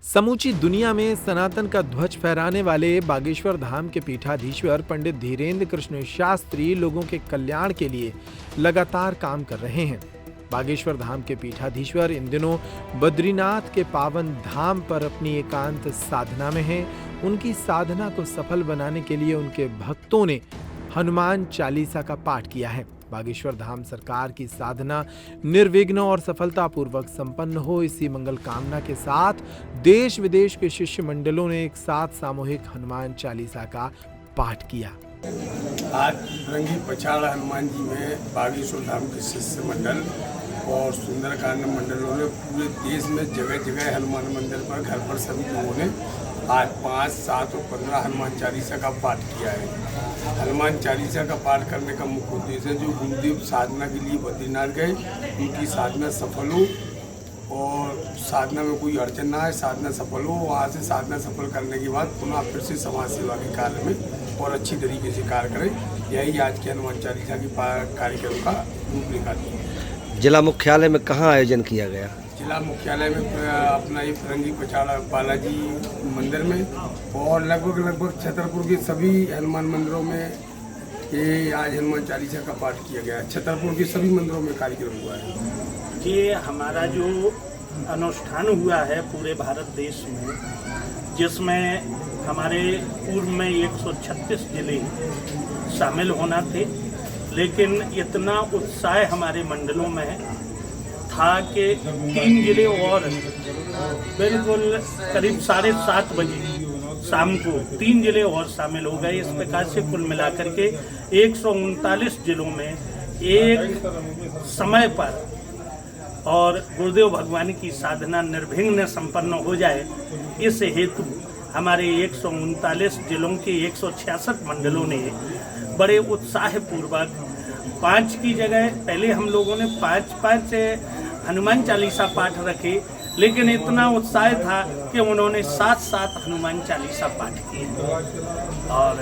समूची दुनिया में सनातन का ध्वज फहराने वाले बागेश्वर धाम के पीठाधीश्वर पंडित धीरेन्द्र कृष्ण शास्त्री लोगों के कल्याण के लिए लगातार काम कर रहे हैं। बागेश्वर धाम के पीठाधीश्वर इन दिनों बद्रीनाथ के पावन धाम पर अपनी एकांत साधना में हैं। उनकी साधना को सफल बनाने के लिए उनके भक्तों ने हनुमान चालीसा का पाठ किया है। बागेश्वर धाम सरकार की साधना निर्विघ्न और सफलतापूर्वक संपन्न हो, इसी मंगल कामना के साथ देश विदेश के शिष्य मंडलों ने एक साथ सामूहिक हनुमान चालीसा का पाठ किया। आज रंगी पछाड़ हनुमान जी में बागेश्वर धाम के शिष्य मंडल और सुंदरकांड मंडलों ने पूरे देश में जगह जगह हनुमान मंदिर पर घर पर सभी लोगों ने आज 5, 7 और 15 हनुमान चालीसा का पाठ किया है। हनुमान चालीसा का पाठ करने का मुख्य उद्देश्य है जो गुरुदेव साधना के लिए बद्रीनाथ गए उनकी साधना सफल हो और साधना में कोई अड़चन ना आए, साधना सफल हो। वहाँ से साधना सफल करने के बाद पुनः फिर से समाज सेवा के कार्य में और अच्छी तरीके से कार्य करें। यही आज के हनुमान चालीसा की कार्यक्रम का रूपरेखा थी। जिला मुख्यालय में कहाँ आयोजन किया गया? जिला मुख्यालय में अपना ये फिरंगी पछाड़ा बालाजी मंदिर में और लगभग छतरपुर के सभी हनुमान मंदिरों में ये आज हनुमान चालीसा का पाठ किया गया। छतरपुर के सभी मंदिरों में कार्यक्रम हुआ है। ये हमारा जो अनुष्ठान हुआ है पूरे भारत देश में, जिसमें हमारे पूर्व में 136 जिले शामिल होना थे, लेकिन इतना उत्साह हमारे मंडलों में था कि 3 जिले और बिल्कुल करीब 7:30 बजे शाम को 3 जिले और शामिल हो गए। इस प्रकार से कुल मिलाकर के 139 जिलों में एक समय पर और गुरुदेव भगवान की साधना निर्विघ्न संपन्न हो जाए, इस हेतु हमारे 139 जिलों के 166 मंडलों ने बड़े उत्साहपूर्वक 5 की जगह पहले हम लोगों ने 5 हनुमान चालीसा पाठ रखे, लेकिन इतना उत्साह था कि उन्होंने 7 हनुमान चालीसा पाठ किए और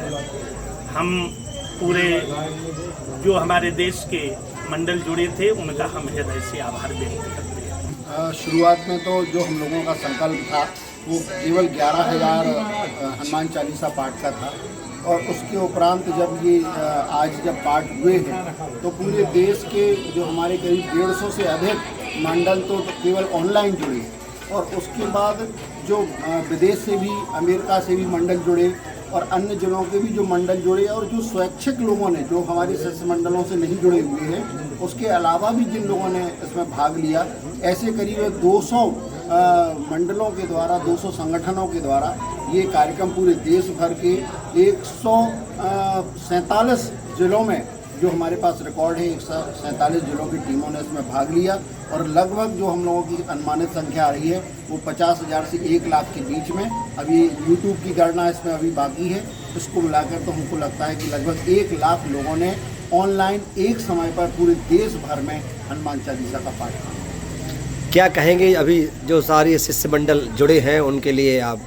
हम पूरे जो हमारे देश के मंडल जुड़े थे उनका हम हृदय से आभार व्यक्त करते हैं। शुरुआत में तो जो हम लोगों का संकल्प था वो केवल 11,000 हनुमान चालीसा पाठ का था और उसके उपरांत जब ये आज जब पाठ हुए हैं तो पूरे देश के जो हमारे करीब 150 से अधिक मंडल तो केवल ऑनलाइन जुड़े और उसके बाद जो विदेश से भी, अमेरिका से भी मंडल जुड़े और अन्य जिलों के भी जो मंडल जुड़े और जो स्वैच्छिक लोगों ने जो हमारे शिष्य मंडलों से नहीं जुड़े हुए हैं उसके अलावा भी जिन लोगों ने इसमें भाग लिया, ऐसे करीब 200 मंडलों के द्वारा, 200 संगठनों के द्वारा ये कार्यक्रम पूरे देश भर के 147 जिलों में जो हमारे पास रिकॉर्ड है 147 जिलों की टीमों ने इसमें भाग लिया और लगभग जो हम लोगों की अनुमानित संख्या आ रही है वो 50,000 से 1 लाख के बीच में। अभी यूट्यूब की गणना इसमें अभी बाकी है, इसको मिलाकर तो हमको लगता है कि लगभग 1 लाख लोगों ने ऑनलाइन एक समय पर पूरे देश भर में हनुमान चालीसा का पाठ किया। क्या कहेंगे अभी जो सारे शिष्य मंडल जुड़े हैं उनके लिए आप?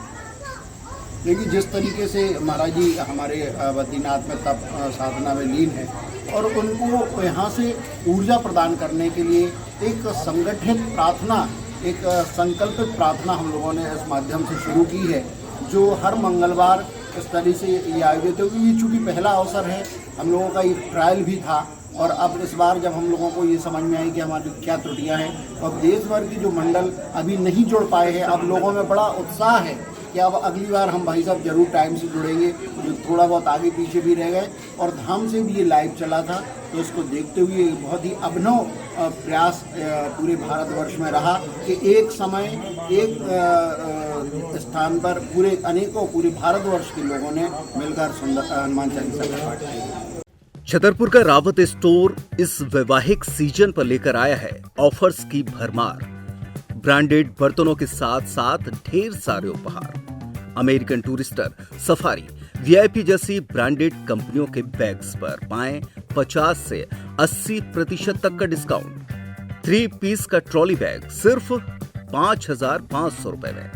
देखिए, जिस तरीके से महाराज जी हमारे बद्रीनाथ में तप साधना में लीन है और उनको यहाँ से ऊर्जा प्रदान करने के लिए एक संगठित प्रार्थना, एक संकल्पित प्रार्थना हम लोगों ने इस माध्यम से शुरू की है, जो हर मंगलवार इस तरह से ये आयोजित है। क्योंकि ये चूँकि पहला अवसर है, हम लोगों का एक ट्रायल भी था और अब इस बार जब हम लोगों को ये समझ में आई कि हमारी क्या त्रुटियाँ हैं तो अब देश भर की जो मंडल अभी नहीं जुड़ पाए हैं, अब लोगों में बड़ा उत्साह है कि अब अगली बार हम भाई साहब जरूर टाइम से जुड़ेंगे। जो थोड़ा बहुत आगे पीछे भी रह गए और धाम से भी ये लाइव चला था, तो इसको देखते हुए बहुत ही अभिनव प्रयास पूरे भारतवर्ष में रहा कि एक समय एक स्थान पर पूरे भारतवर्ष के लोगों ने मिलकर सुंदर हनुमान चालीसा का पाठ किया। छतरपुर का रावत स्टोर इस वैवाहिक सीजन पर लेकर आया है ऑफर्स की भरमार। ब्रांडेड बर्तनों के साथ साथ ढेर सारे उपहार, अमेरिकन टूरिस्टर, सफारी, वीआईपी जैसी ब्रांडेड कंपनियों के बैग्स पर पाएं 50 से 80% तक का डिस्काउंट। 3 पीस का ट्रॉली बैग सिर्फ 5,500 रुपए में।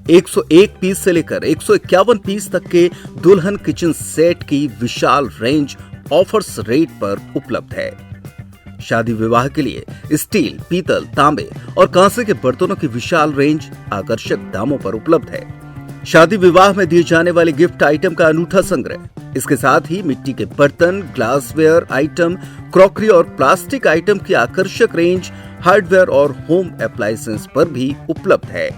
101 पीस से लेकर 151 पीस तक के दुल्हन किचन सेट की विशाल रेंज ऑफर्स रेट पर उपलब्ध है। शादी विवाह के लिए स्टील, पीतल, तांबे और कांसे के बर्तनों की विशाल रेंज आकर्षक दामों पर उपलब्ध है। शादी विवाह में दिए जाने वाले गिफ्ट आइटम का अनूठा संग्रह, इसके साथ ही मिट्टी के बर्तन, ग्लासवेयर आइटम, क्रॉकरी और प्लास्टिक आइटम की आकर्षक रेंज हार्डवेयर और होम अप्लायंसेस पर भी उपलब्ध है।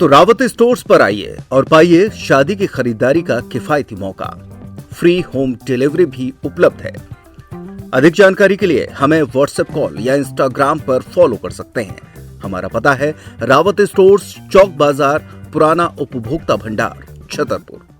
तो रावत स्टोर्स पर आइए और पाइए शादी की खरीदारी का किफायती मौका। फ्री होम डिलीवरी भी उपलब्ध है। अधिक जानकारी के लिए हमें व्हाट्सएप कॉल या इंस्टाग्राम पर फॉलो कर सकते हैं। हमारा पता है रावत स्टोर्स, चौक बाजार, पुराना उपभोक्ता भंडार, छतरपुर।